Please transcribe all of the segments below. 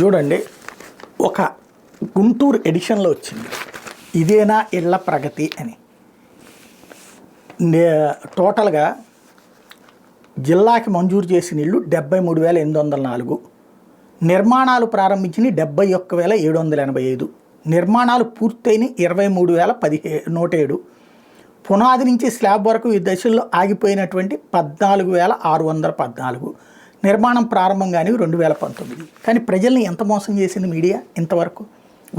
చూడండి, ఒక గుంటూరు ఎడిషన్లో వచ్చింది ఇదేనా ఇళ్ల ప్రగతి అని. టోటల్గా జిల్లాకి మంజూరు చేసిన ఇళ్ళు 73,804, నిర్మాణాలు ప్రారంభించిన 71,785, నిర్మాణాలు పూర్తయిన 23,117, పునాది నుంచి స్లాబ్ వరకు ఈ దశల్లో ఆగిపోయినటువంటి 14,614, నిర్మాణం ప్రారంభం కానీ 2019. కానీ ప్రజల్ని ఎంత మోసం చేసింది మీడియా ఇంతవరకు?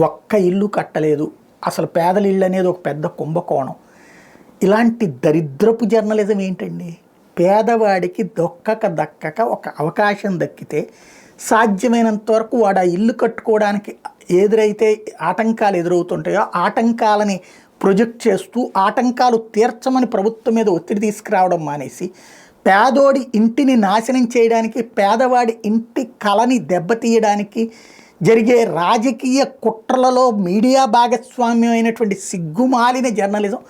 ఒక్క ఇల్లు కట్టలేదు. అసలు పేదల ఇళ్ళు అనేది ఒక పెద్ద కుంభకోణం. ఇలాంటి దరిద్రపు జర్నలిజం ఏంటండి? పేదవాడికి దక్కక ఒక అవకాశం దక్కితే సాధ్యమైనంత వరకు వాడు ఆ ఇల్లు కట్టుకోవడానికి ఎదురైతే ఆటంకాలు ఎదురవుతుంటాయో ఆటంకాలని ప్రొజెక్ట్ చేస్తూ ఆటంకాలు తీర్చమని ప్రభుత్వం మీద ఒత్తిడి తీసుకురావడం మానేసి పేదోడి ఇంటిని నాశనం చేయడానికి, పేదవాడి ఇంటి కళని దెబ్బతీయడానికి జరిగే రాజకీయ కుట్రలలో మీడియా భాగస్వామ్యం అయినటువంటి సిగ్గుమాలిన జర్నలిజం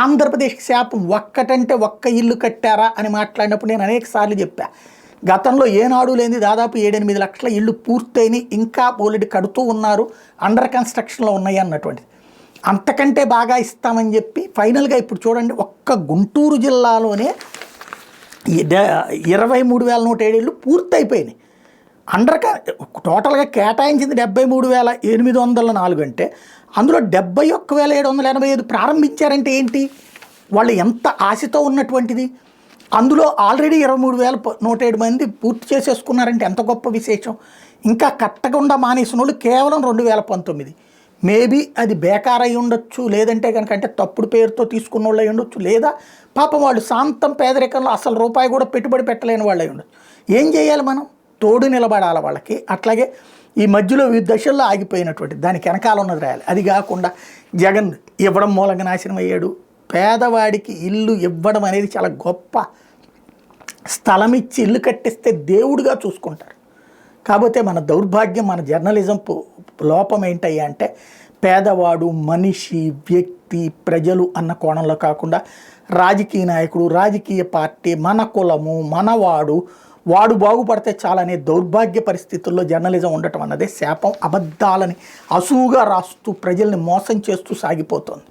ఆంధ్రప్రదేశ్కి శాపం. ఒక్కటంటే ఒక్క ఇల్లు కట్టారా అని మాట్లాడినప్పుడు నేను అనేక సార్లు చెప్పా, గతంలో ఏనాడు లేని దాదాపు 7-8 లక్షల ఇళ్ళు పూర్తయిని ఇంకా ఆల్రెడీ కడుతూ ఉన్నారు, అండర్ కన్స్ట్రక్షన్లో ఉన్నాయి అన్నటువంటిది. అంతకంటే బాగా ఇస్తామని చెప్పి ఫైనల్గా ఇప్పుడు చూడండి, ఒక్క గుంటూరు జిల్లాలోనే 23,107 ఇళ్ళు పూర్తయిపోయినాయి. టోటల్గా కేటాయించింది 73,804 అంటే అందులో 71,785 ప్రారంభించారంటే ఏంటి? వాళ్ళు ఎంత ఆశతో ఉన్నటువంటిది. అందులో ఆల్రెడీ 23,107 మంది పూర్తి చేసేసుకున్నారంటే ఎంత గొప్ప విశేషం. ఇంకా కట్టకుండా మానేసిన వాళ్ళు కేవలం 2019. మేబీ అది బేకార్ అయి ఉండొచ్చు, లేదంటే కనుక అంటే తప్పుడు పేరుతో తీసుకున్న వాళ్ళు అయి ఉండొచ్చు, లేదా పాపం వాళ్ళు శాంతం పేదరికంలో అసలు రూపాయి కూడా పెట్టుబడి పెట్టలేని వాళ్ళు అయి ఉండొచ్చు. ఏం చేయాలి మనం? తోడు నిలబడాలి వాళ్ళకి. అట్లాగే ఈ మధ్యలో వివిధ దశల్లో ఆగిపోయినటువంటి దానికి వెనకాల ఉన్నది రాయాలి. అది కాకుండా జగన్ ఇవ్వడం మూలంగా నాశనం అయ్యాడు. పేదవాడికి ఇల్లు ఇవ్వడం అనేది చాలా గొప్ప. స్థలం ఇచ్చి ఇల్లు కట్టిస్తే దేవుడిగా చూసుకుంటారు. కాకపోతే మన దౌర్భాగ్యం, మన జర్నలిజం లోపం ఏంటయ్యా అంటే పేదవాడు, మనిషి, వ్యక్తి, ప్రజలు అన్న కోణంలో కాకుండా రాజకీయ నాయకుడు, రాజకీయ పార్టీ, మన కులము, మనవాడు, వాడు బాగుపడితే చాలనే దౌర్భాగ్య పరిస్థితుల్లో జర్నలిజం ఉండటం అన్నదే శాపం. అబద్ధాలని అసూగా రాస్తూ ప్రజల్ని మోసం చేస్తూ సాగిపోతుంది.